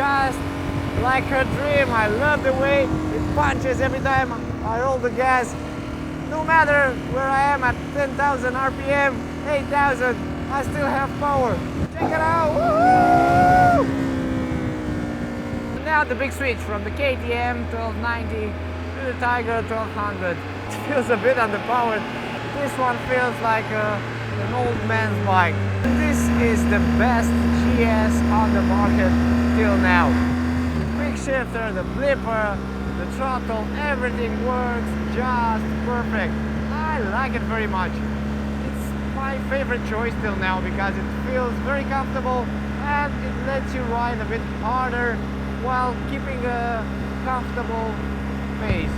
just like a dream. I love the way it punches every time I roll the gas. No matter where I am at 10,000 RPM, 8,000, I still have power. Check it out! Woo-hoo! Now the big switch from the KTM 1290 to the Tiger 1200. It feels a bit underpowered. This one feels like an old man's bike. This is the best GS on the market till now. The quick shifter, the blipper, the throttle, everything works just perfect. I like it very much. It's my favorite choice till now because it feels very comfortable and it lets you ride a bit harder while keeping a comfortable pace.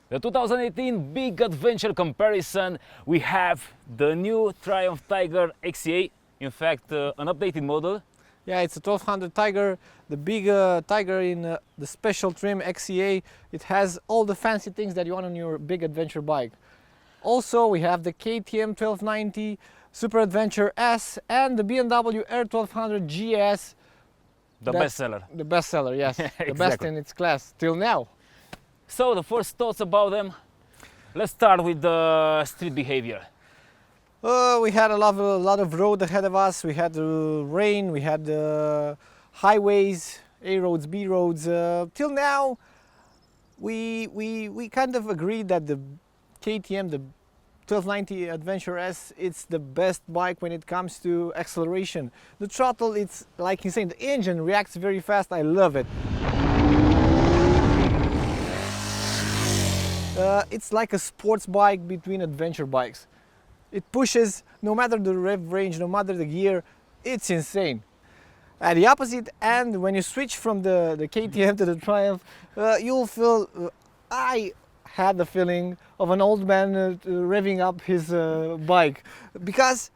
The 2018 Big Adventure comparison, we have the new Triumph Tiger XCA, in fact an updated model. Yeah, it's a 1200 Tiger, the big Tiger in the special trim XCA. It has all the fancy things that you want on your big adventure bike. Also, we have the KTM 1290 Super Adventure S and the BMW R1200GS. The bestseller. The bestseller, yes. Exactly. The best in its class, till now. So, the first thoughts about them. Let's start with the street behavior. We had a lot of road ahead of us. We had rain, we had highways, A roads, B roads. Till now, we kind of agreed that the KTM, the 1290 Adventure S, it's the best bike when it comes to acceleration. The throttle, it's like he's saying, the engine reacts very fast. I love it. It's like a sports bike between adventure bikes. It pushes, no matter the rev range, no matter the gear, it's insane. At the opposite end, when you switch from the KTM to the Triumph, you'll feel, I had the feeling of an old man revving up his bike. Because,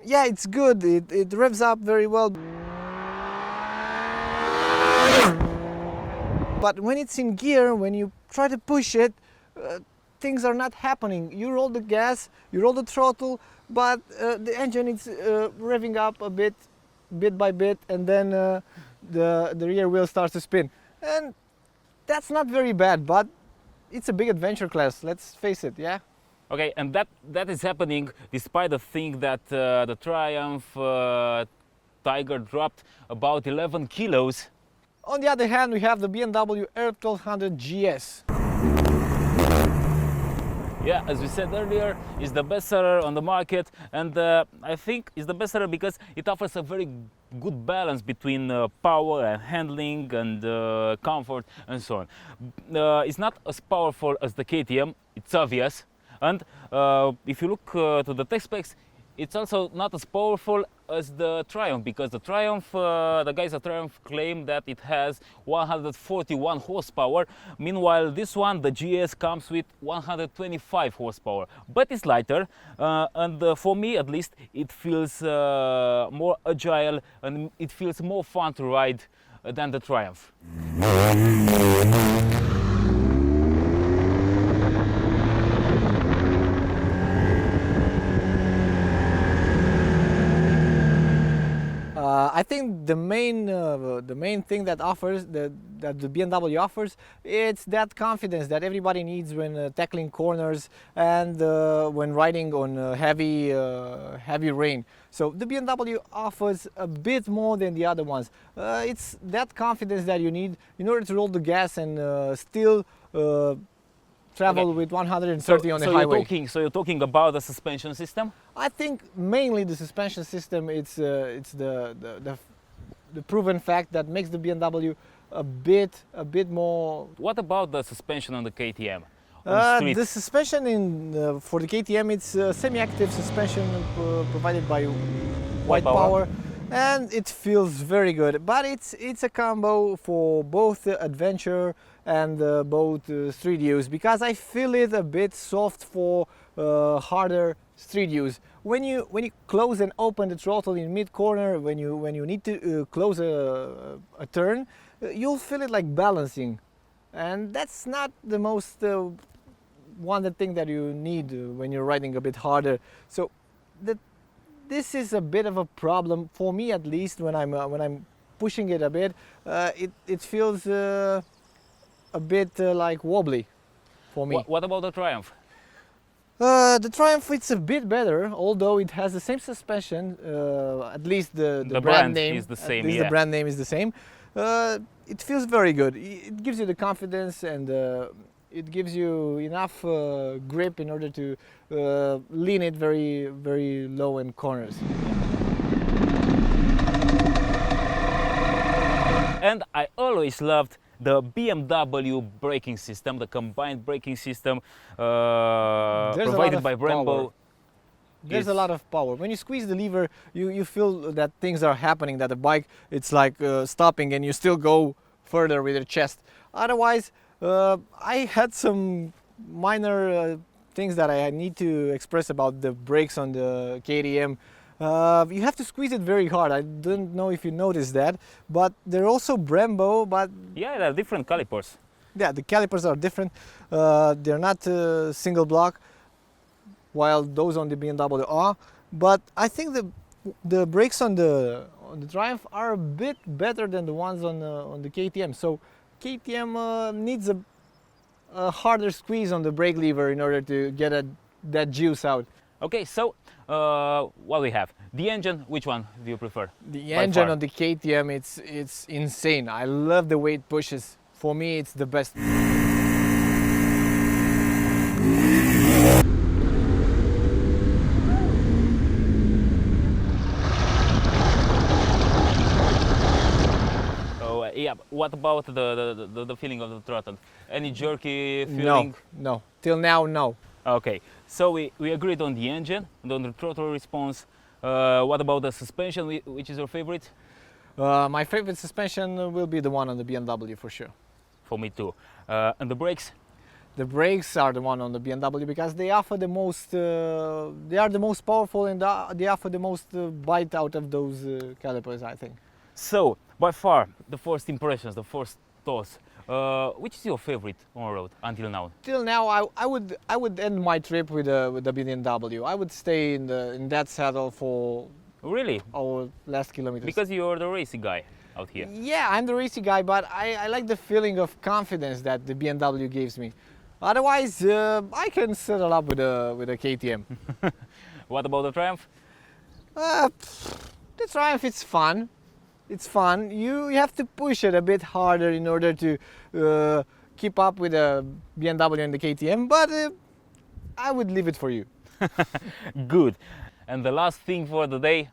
yeah, it's good, it revs up very well. But when it's in gear, when you try to push it, things are not happening. You roll the gas, you roll the throttle, but the engine is revving up a bit by bit, and then the rear wheel starts to spin. And that's not very bad, but it's a big adventure class, let's face it, yeah? Okay, and that is happening despite the thing that the Triumph Tiger dropped about 11 kilos. On the other hand, we have the BMW R1200GS. Yeah, as we said earlier, it's the best seller on the market, and I think it's the best seller because it offers a very good balance between power and handling and comfort and so on. It's not as powerful as the KTM, it's obvious, and if you look to the tech specs, it's also not as powerful as the Triumph, because the Triumph, the guys at Triumph claim that it has 141 horsepower. Meanwhile, this one, the GS, comes with 125 horsepower, but it's lighter, and for me at least, it feels more agile and it feels more fun to ride than the Triumph. think the main thing that that the BMW offers, it's that confidence that everybody needs when tackling corners and when riding on heavy rain. So the BMW offers a bit more than the other ones. It's that confidence that you need in order to roll the gas and still travel with 130 on the highway. So you're talking about the suspension system? I think mainly the suspension system. It's the proven fact that makes the BMW a bit more. What about the suspension on the KTM? On the The suspension for the KTM, it's semi-active suspension provided by White Power, and it feels very good. But it's a combo for both adventure and both street use, because I feel it a bit soft for harder street use. When you close and open the throttle in mid corner, when you need to close a turn, you'll feel it like balancing, and that's not the most one thing that you need when you're riding a bit harder. So this is a bit of a problem for me, at least when I'm pushing it a bit. It feels a bit like wobbly for me. What about the Triumph? The Triumph, it's a bit better, although it has the same suspension. At least the brand name is the same. At least the brand name is the same. It feels very good. It gives you the confidence, and it gives you enough grip in order to lean it very low in corners. And I always loved the BMW braking system, the combined braking system provided by Brembo. There's a lot of power. When you squeeze the lever, you feel that things are happening, that the bike, it's like stopping, and you still go further with your chest. Otherwise, I had some minor things that I need to express about the brakes on the KTM. You have to squeeze it very hard. I don't know if you noticed that, but they're also Brembo, but yeah, they're different calipers. Yeah, the calipers are different. They're not single block, while those on the BMW are. But I think the brakes on the Triumph are a bit better than the ones on the KTM. So KTM needs a harder squeeze on the brake lever in order to get that juice out. Okay, so what we have? The engine, which one do you prefer? The engine on the KTM, it's insane. I love the way it pushes. For me, it's the best. Yeah, what about the feeling of the throttle? Any jerky feeling? No. Till now, no. Okay, so we agreed on the engine and on the throttle response. What about the suspension? Which is your favorite? My favorite suspension will be the one on the BMW for sure. For me too. And the brakes? The brakes are the one on the BMW because they offer the most. They are the most powerful, and they offer the most bite out of those calipers, I think. So, by far, the first impressions, the first thoughts. Which is your favorite on road until now? Till now, I would end my trip with the BMW. I would stay in that saddle for really our last kilometers. Because you're the racy guy out here. Yeah, I'm the racy guy, but I like the feeling of confidence that the BMW gives me. Otherwise, I can settle up with a KTM. What about the Triumph? The Triumph, it's fun. It's fun. You have to push it a bit harder in order to keep up with the BMW and the KTM, but I would leave it for you. Good. And the last thing for the day,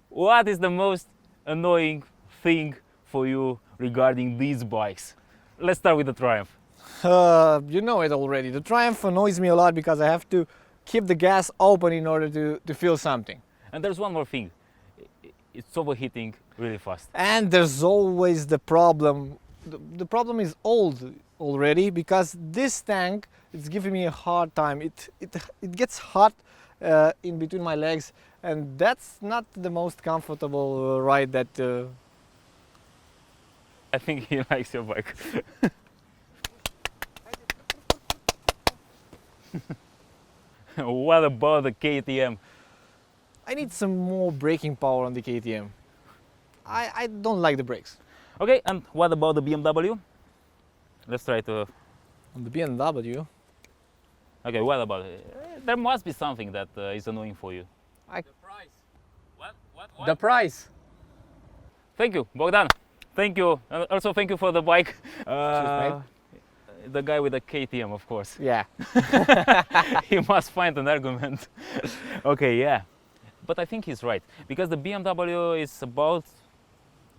what is the most annoying thing for you regarding these bikes? Let's start with the Triumph. You know it already. The Triumph annoys me a lot because I have to keep the gas open in order to feel something. And there's one more thing. It's overheating really fast. And there's always the problem. The problem is old already because this tank is giving me a hard time. It gets hot in between my legs, and that's not the most comfortable ride that. I think he likes your bike. What about the KTM? I need some more braking power on the KTM. I don't like the brakes. Okay, and what about the BMW? Let's try to. On the BMW, Okay, what about it? There must be something that is annoying for you. The price. What? the price. Thank you, Bogdan. Thank you. Also, thank you for the bike. mate. The guy with the KTM, of course. Yeah. He must find an argument. Okay, yeah. But I think he's right. Because the BMW is about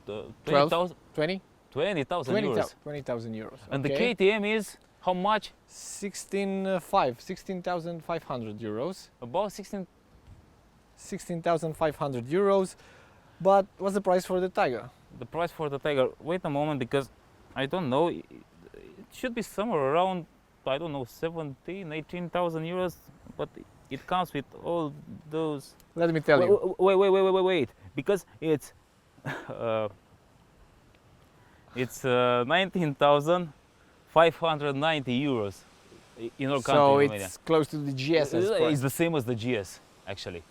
20,000 20? 20,000 euros. 20,000 euros. And the okay. KTM is how much? 16,500 euros. About 16. 16,500 euros. But what's the price for the Tiger? The price for the Tiger. Wait a moment, because I don't know. It should be somewhere around, I don't know, 17, 18,000 euros. But it comes with all those. Let me tell you. Wait. Because it's 19,590 euros in our country. So in Romania. it's close to the GS. It's the same as the GS, actually.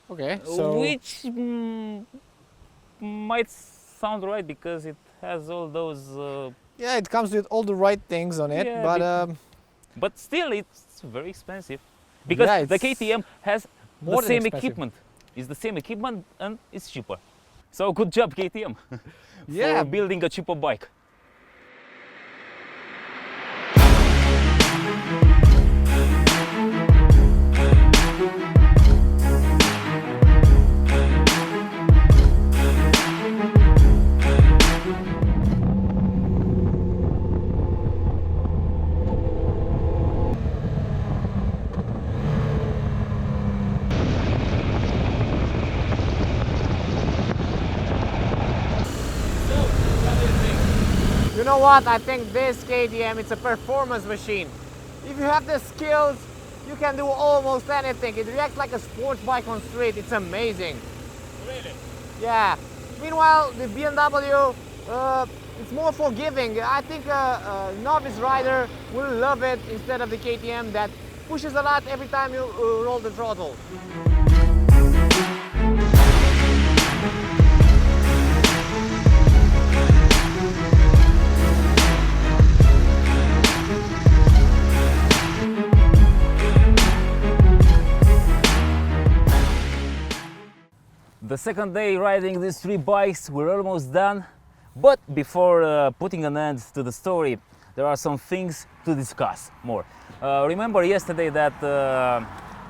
Okay. So Which might sound right because it has all those. yeah, it comes with all the right things on it, Yeah, but But still, it's very expensive because Yeah, the it's KTM has more the than same expensive. equipment. It's the same equipment and it's cheaper. So good job, KTM, Yeah. for building a cheaper bike. you know what? I think this KTM, it's a performance machine. If you have the skills, you can do almost anything. It reacts like a sports bike on street. It's amazing. Really? Yeah. Meanwhile, the BMW, it's more forgiving. I think a novice rider will love it instead of the KTM that pushes a lot every time you roll the throttle. The second day riding these three bikes, we're almost done. But before putting an end to the story, there are some things to discuss more. Remember yesterday that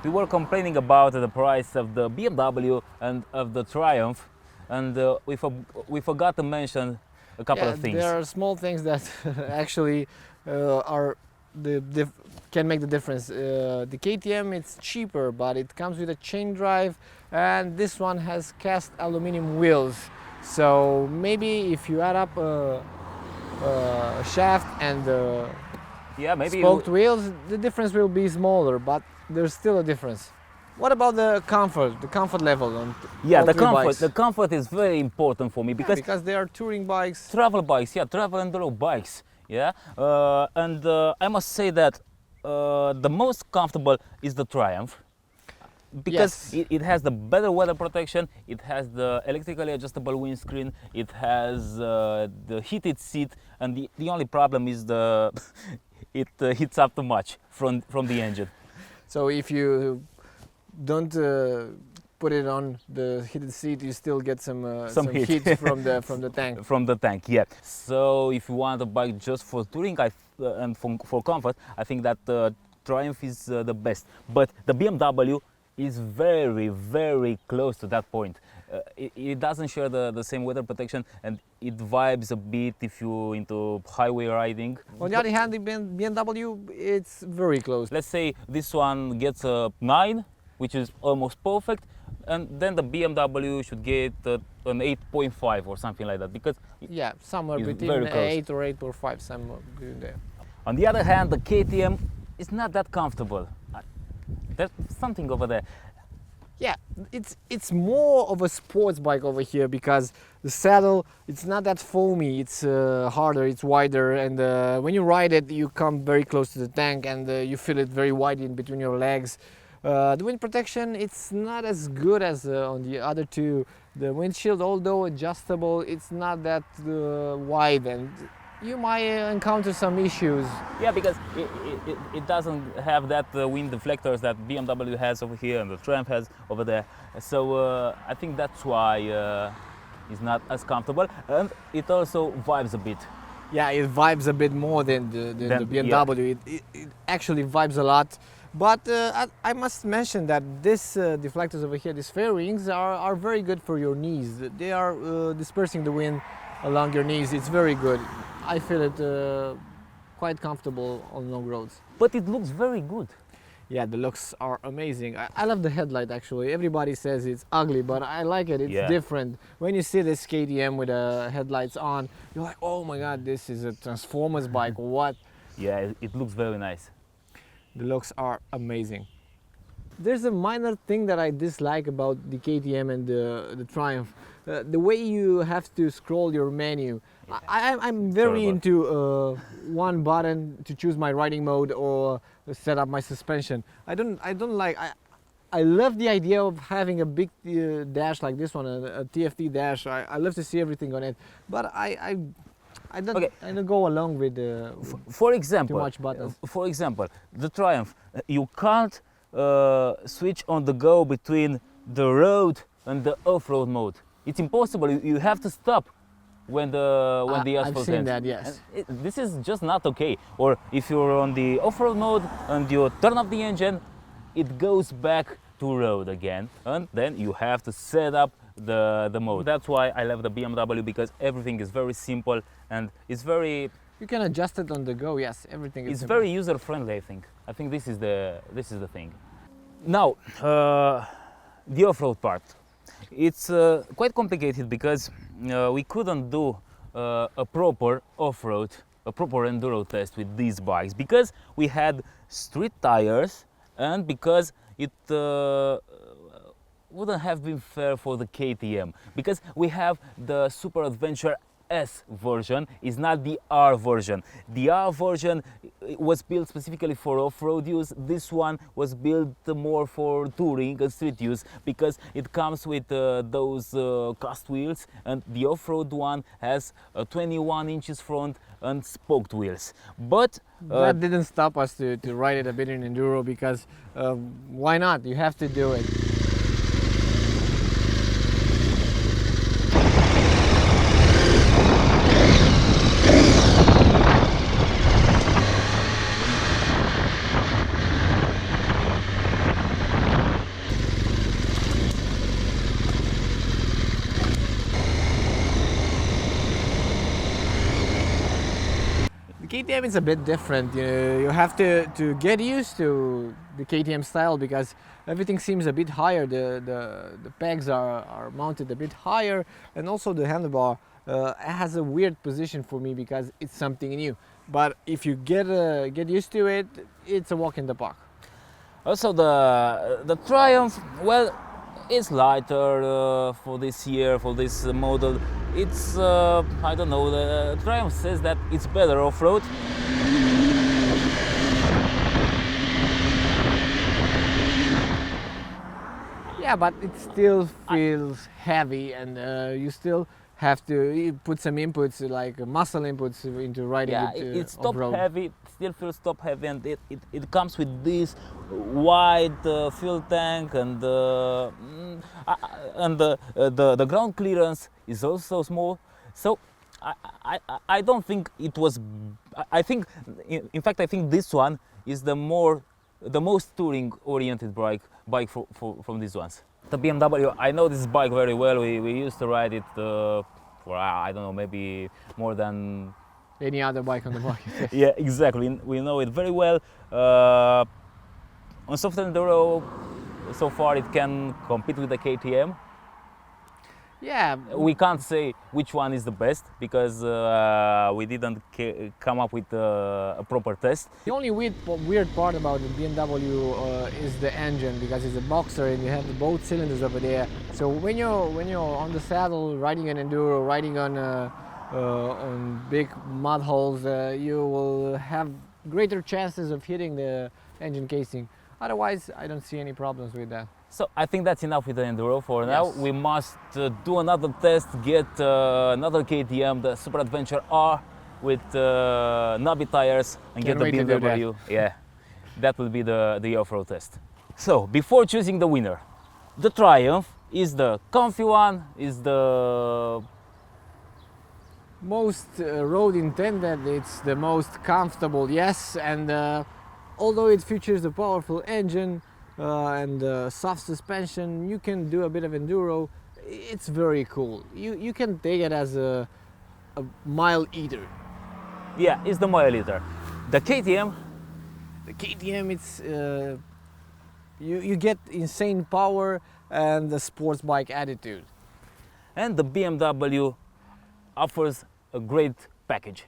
we were complaining about the price of the BMW and of the Triumph, and we forgot to mention a couple of things. There are small things that actually can make the difference. The KTM, it's cheaper, but it comes with a chain drive, and this one has cast aluminum wheels. So maybe if you add up shaft and Yeah, maybe spoked wheels, the difference will be smaller, but there's still a difference. What about the comfort level on yeah, all the three comfort. bikes? The comfort is very important for me Because they are touring bikes. travel bikes, yeah, travel enduro bikes, yeah. And I must say that the most comfortable is the Triumph because Yes. it has the better weather protection, it has the electrically adjustable windscreen, it has the heated seat, and the only problem is the it heats up too much from the engine. So if you don't put it on the heated seat, you still get some heat. heat from the tank. From the tank, yeah. So if you want a bike just for touring and for comfort, I think that Triumph is the best. But the BMW is very, very close to that point. It doesn't share the same weather protection, and it vibes a bit if you're into highway riding. On the other hand, the BMW, it's very close. Let's say this one gets a 9, which is almost perfect, and then the BMW should get an 8.5 or something like that, because Yeah, somewhere It's between very close. 8 or 8.5, somewhere between there. on the other hand, the KTM is not that comfortable. There's something over there. Yeah, it's more of a sports bike over here because the saddle, it's not that foamy, it's harder, it's wider, and when you ride it, you come very close to the tank and you feel it very wide in between your legs. The wind protection, it's not as good as on the other two. The windshield, although adjustable, it's not that wide, and you might encounter some issues. Yeah, because it doesn't have that wind deflectors that BMW has over here and the Triumph has over there. So I think that's why it's not as comfortable, and it also vibes a bit. Yeah, it vibes a bit more than the BMW. Yeah. It actually vibes a lot. But I must mention that this deflectors over here, these fairings, are very good for your knees. They are dispersing the wind along your knees. It's very good. I feel it quite comfortable on long roads. But it looks very good. Yeah, the looks are amazing. I love the headlight actually. Everybody says it's ugly, but I like it. It's Yeah. different. When you see this KTM with the headlights on, you're like, oh my god, this is a Transformers bike. What? Yeah, it looks very nice. The looks are amazing. There's a minor thing that I dislike about the KTM and the Triumph. The way you have to scroll your menu. I'm very Sorry, into one button to choose my riding mode or set up my suspension. I don't like. I love the idea of having a big dash like this one, a TFT dash. I love to see everything on it, but I don't. Okay. I don't go along with For example, too much buttons. For example, the Triumph, you can't switch on the go between the road and the off-road mode. It's impossible. You have to stop when the I've asphalt seen ends. that, yes. And this is just not okay. Or if you're on the off-road mode and you turn off the engine, it goes back to road again, and then you have to set up the mode. That's why I love the BMW, because everything is very simple and it's very You can adjust it on the go. Yes, everything is. it's simple. very user friendly. I think this is the thing. Now the off-road part. It's quite complicated because we couldn't do a proper off-road, a proper enduro test with these bikes because we had street tires and because it wouldn't have been fair for the KTM because we have the Super Adventure S version, is not the R version. The R version was built specifically for off-road use. This one was built more for touring and street use because it comes with those cast wheels, and the off-road one has 21 inches front and spoked wheels. But That didn't stop us to ride it a bit in enduro because why not? You have to do it. The KTM is a bit different. You have to get used to the KTM style because everything seems a bit higher. The pegs are mounted a bit higher, and also the handlebar has a weird position for me because it's something new. But if you get used to it, it's a walk in the park. also the Triumph, well, it's lighter for this year, for this model. It's I don't know. The Triumph says that it's better off-road. Yeah, but it still feels heavy, and you still have to put some inputs like muscle inputs into riding Yeah, it. it's top off-road. heavy. Still feels top heavy, and it comes with this wide fuel tank, and the ground clearance is also small. So I don't think it was. I think in fact I think this one is the most touring oriented bike from these ones. The BMW, I know this bike very well. We used to ride it for I don't know, maybe more than. Any other bike on the market. Yeah, exactly. We know it very well. On soft enduro, so far it can compete with the KTM. Yeah, We can't say which one is the best because we didn't come up with a proper test. the only weird part about the BMW is the engine because it's a boxer and you have both cylinders over there. So when you're on the saddle riding an enduro, riding on big mud holes, you will have greater chances of hitting the engine casing. Otherwise, I don't see any problems with that. So I think that's enough with the enduro for now. Yes. We must do another test, get another KTM, the Super Adventure R with knobby tires, and Can't get the wait to do that. BMW. Yeah, that will be the off-road test. So before choosing the winner, the Triumph is the comfy one, is the Most road intended, it's the most comfortable, yes, and although it features a powerful engine and soft suspension, you can do a bit of enduro. It's very cool. You can take it as a mile eater. yeah, is the mile liter. The KTM, The KTM, it's you get insane power and the sports bike attitude. and the BMW offers a great package.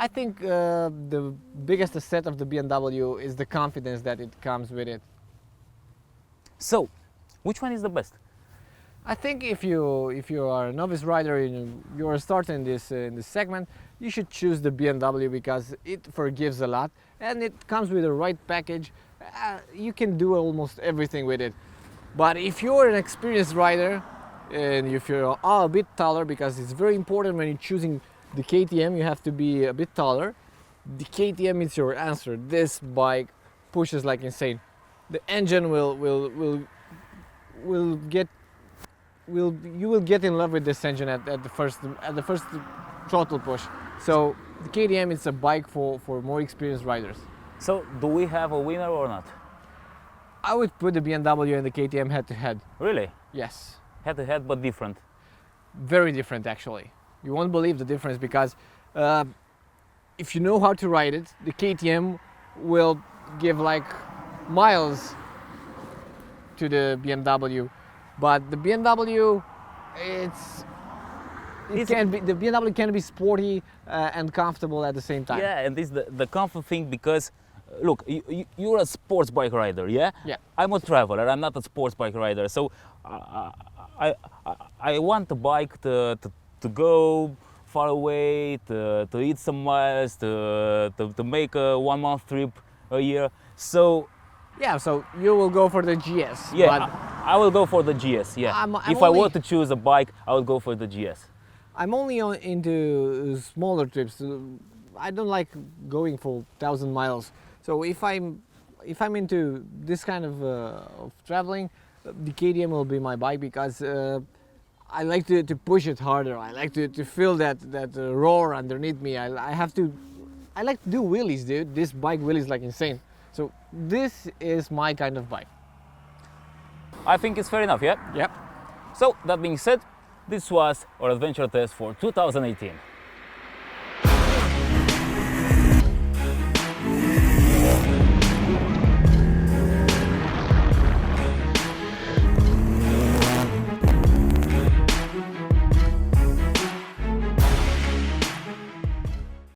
I think the biggest asset of the BMW is the confidence that it comes with it. So, which one is the best? I think if you are a novice rider and you are starting this in this segment, you should choose the BMW because it forgives a lot and it comes with the right package. You can do almost everything with it. But if you're an experienced rider and if you're a bit taller, because it's very important when you're choosing the KTM, you have to be a bit taller. The KTM is your answer. This bike pushes like insane. The engine will get you will get in love with this engine at the first throttle push. So the KTM is a bike for more experienced riders. So, do we have a winner or not? I would put the BMW and the KTM head to head. Really? Yes, Head to head, but different. very different actually. You won't believe the difference because if you know how to ride it, the KTM will give like miles to the BMW, but the BMW, the BMW can be sporty and comfortable at the same time. Yeah, and this is the comfort thing because, look, you're a sports bike rider, yeah? Yeah. I'm a traveler, I'm not a sports bike rider, so I want a bike to go far away, to eat some miles, to make a 1 month trip a year. So Yeah, so you will go for the GS. yeah, but I will go for the GS. Yeah, I'm if I were only- to choose a bike, I would go for the GS. I'm only into smaller trips. I don't like going for 1,000 miles. So if I'm into this kind of traveling, the KTM will be my bike because I like to push it harder. I like to feel that roar underneath me. I like to do wheelies, dude. This bike wheelies like insane. So this is my kind of bike. I think it's fair enough. Yeah. Yep. So that being said, this was our adventure test for 2018.